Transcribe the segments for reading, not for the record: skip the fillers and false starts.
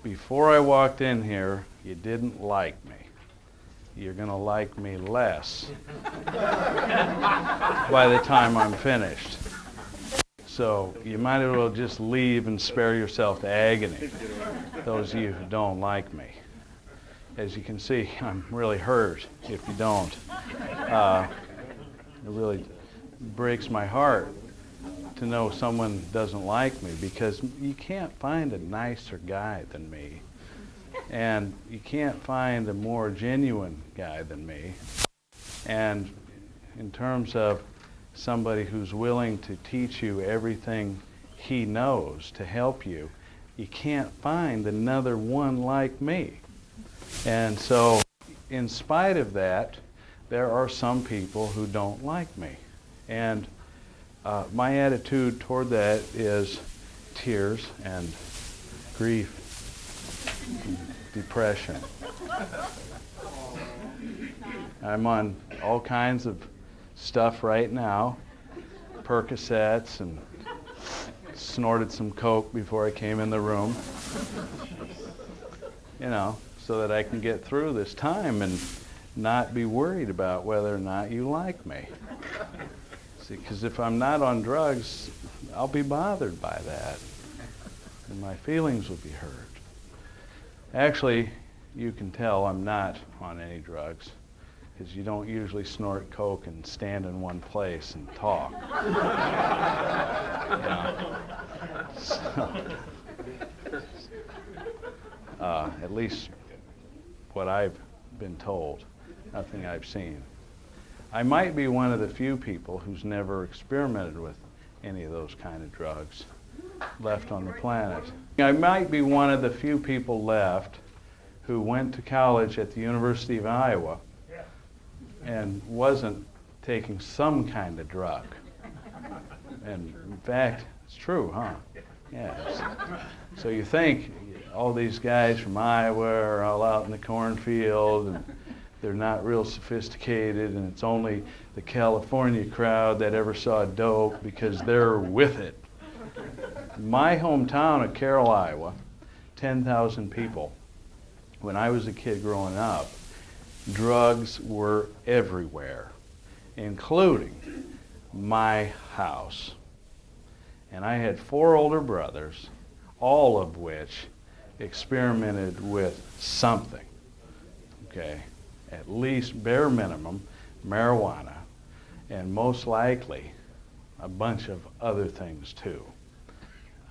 Before I walked in here, you didn't like me. You're going to like me less by the time I'm finished. So you might as well just leave and spare yourself the agony, those of you who don't like me. As you can see, I'm really hurt if you don't. It really breaks my heart to know someone doesn't like me, because you can't find a nicer guy than me. And you can't find a more genuine guy than me. And in terms of somebody who's willing to teach you everything he knows to help you, you can't find another one like me. And so, in spite of that, there are some people who don't like me. And my attitude toward that is tears and grief and depression. I'm on all kinds of stuff right now, Percocets, and snorted some Coke before I came in the room, you know, so that I can get through this time and not be worried about whether or not you like me. See, because if I'm not on drugs, I'll be bothered by that, and my feelings will be hurt. Actually, you can tell I'm not on any drugs, because you don't usually snort Coke and stand in one place and talk. At least what I've been told, nothing I've seen. I might be one of the few people who's never experimented with any of those kind of drugs left on the planet. I might be one of the few people left who went to college at the University of Iowa and wasn't taking some kind of drug. And in fact, it's true, huh? Yes. So you think all these guys from Iowa are all out in the cornfield and they're not real sophisticated, and it's only the California crowd that ever saw dope because they're with it. My hometown of Carroll, Iowa, 10,000 people. When I was a kid growing up, drugs were everywhere, including my house. And I had 4 older brothers, all of which experimented with something, okay? At least bare minimum, marijuana, and most likely a bunch of other things too.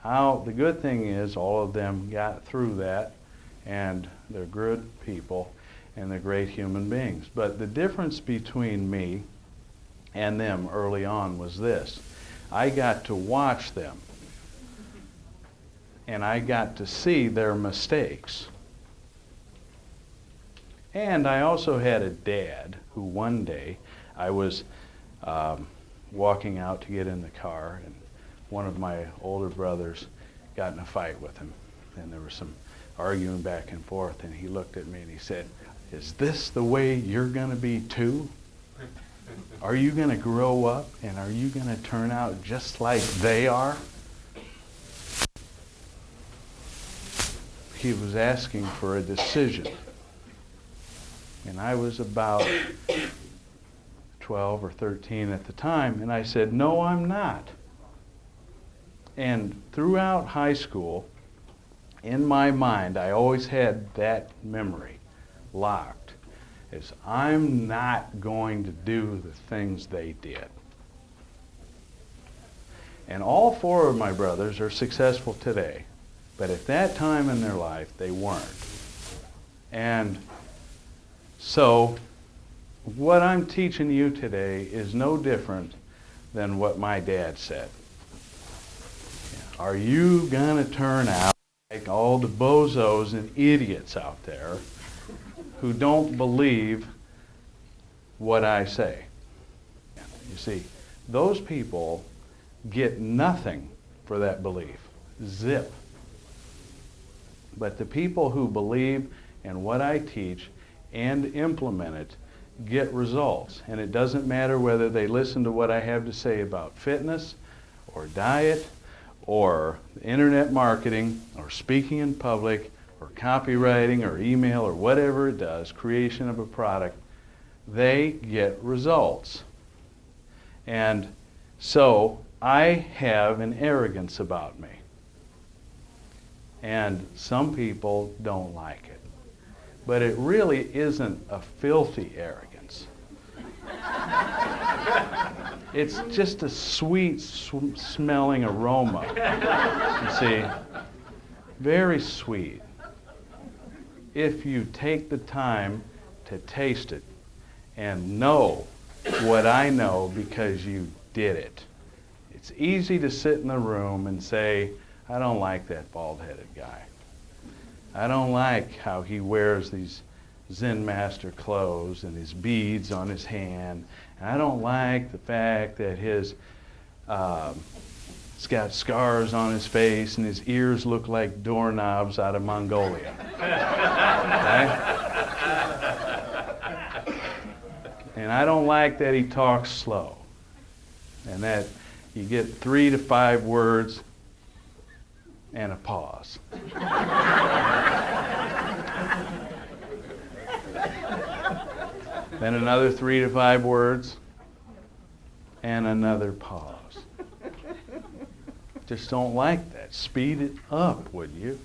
The good thing is all of them got through that, and they're good people, and they're great human beings. But the difference between me and them early on was this. I got to watch them, and I got to see their mistakes. And I also had a dad who one day I was walking out to get in the car, and one of my older brothers got in a fight with him. And there was some arguing back and forth, and he looked at me and he said, "Is this the way you're going to be too? Are you going to grow up and are you going to turn out just like they are?" He was asking for a decision. And I was about 12 or 13 at the time, and I said, "No, I'm not." And throughout high school, in my mind, I always had that memory locked, is I'm not going to do the things they did. And all 4 of my brothers are successful today, but at that time in their life, they weren't. And so, what I'm teaching you today is no different than what my dad said. Are you going to turn out like all the bozos and idiots out there who don't believe what I say? You see, those people get nothing for that belief. Zip. But the people who believe in what I teach and implement it get results. And it doesn't matter whether they listen to what I have to say about fitness or diet or internet marketing or or speaking in public or copywriting or email or whatever it does, creation of a product, they get results. And so I have an arrogance about me. And some people don't like it. But it really isn't a filthy arrogance. It's just a sweet smelling aroma. You see, very sweet. If you take the time to taste it and know what I know because you did it. It's easy to sit in the room and say, I don't like that bald-headed guy. I don't like how he wears these Zen master clothes and his beads on his hand. And I don't like the fact that he's got scars on his face and his ears look like doorknobs out of Mongolia. Okay? And I don't like that he talks slow and that you get 3 to 5 words and a pause. Then another 3 to 5 words and another pause. Just don't like that. Speed it up, would you?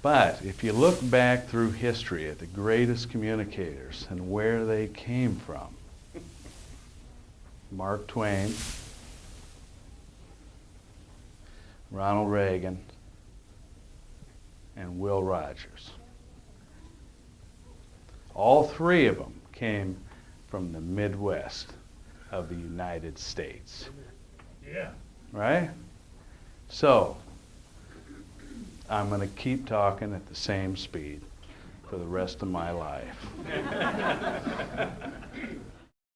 But if you look back through history at the greatest communicators and where they came from, Mark Twain, Ronald Reagan, and Will Rogers. All 3 of them came from the Midwest of the United States. Yeah. Right? So, I'm going to keep talking at the same speed for the rest of my life.